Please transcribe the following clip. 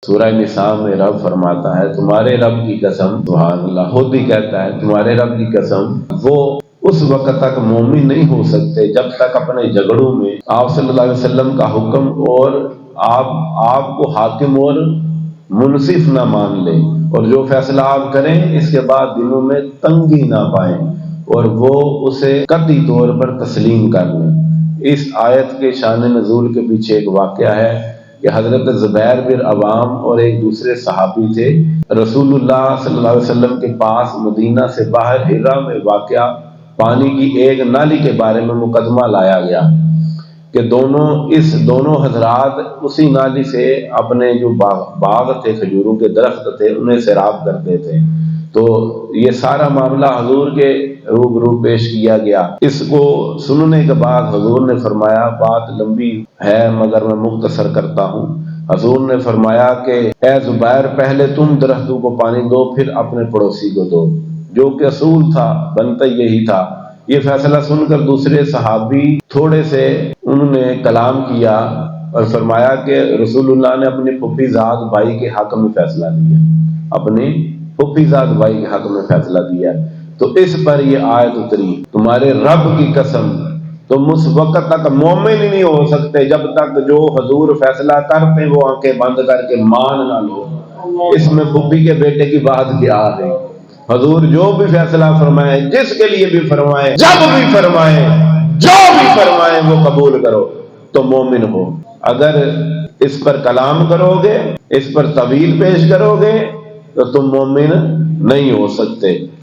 سورہ نساء میں رب فرماتا ہے تمہارے رب کی قسم، سبحان اللہ، خود ہی کہتا ہے تمہارے رب کی قسم، وہ اس وقت تک مومن نہیں ہو سکتے جب تک اپنے جھگڑوں میں آپ صلی اللہ علیہ وسلم کا حکم اور آپ کو حاکم اور منصف نہ مان لیں، اور جو فیصلہ آپ کریں اس کے بعد دلوں میں تنگی نہ پائیں اور وہ اسے قطعی طور پر تسلیم کر لیں۔ اس آیت کے شان نزول کے پیچھے ایک واقعہ ہے کہ حضرت زبیر بن عوام اور ایک دوسرے صحابی تھے، رسول اللہ صلی اللہ علیہ وسلم کے پاس مدینہ سے باہر ہرا میں واقع پانی کی ایک نالی کے بارے میں مقدمہ لایا گیا کہ دونوں حضرات اسی نالی سے اپنے جو باغ تھے، کھجوروں کے درخت تھے، انہیں سیراب کرتے تھے۔ تو یہ سارا معاملہ حضور کے روبرو پیش کیا گیا۔ اس کو سننے کے بعد حضور نے فرمایا بات لمبی ہے مگر میں مختصر کرتا ہوں۔ حضور نے فرمایا کہ اے زبیر، پہلے تم درختوں کو پانی دو، پھر اپنے پڑوسی کو دو، جو کہ اصول تھا، بنتا یہی تھا۔ یہ فیصلہ سن کر دوسرے صحابی تھوڑے سے انہوں نے کلام کیا اور فرمایا کہ رسول اللہ نے اپنی پھوپھی زاد بھائی کے حق میں فیصلہ دیا، اپنی پھوپھی زاد بھائی کے حق میں فیصلہ دیا۔ تو اس پر یہ آیت اتری، تمہارے رب کی قسم، تم اس وقت تک مومن ہی نہیں ہو سکتے جب تک جو حضور فیصلہ کرتے وہ آنکھیں بند کر کے مان نہ لو۔ اس میں پھوپھی کے بیٹے کی بات کیا آ گئی؟ حضور جو بھی فیصلہ فرمائے، جس کے لیے بھی فرمائے، جب بھی فرمائے، جو بھی فرمائے وہ قبول کرو تو مومن ہو۔ اگر اس پر کلام کرو گے، اس پر طویل پیش کرو گے تو تم مومن نہیں ہو سکتے۔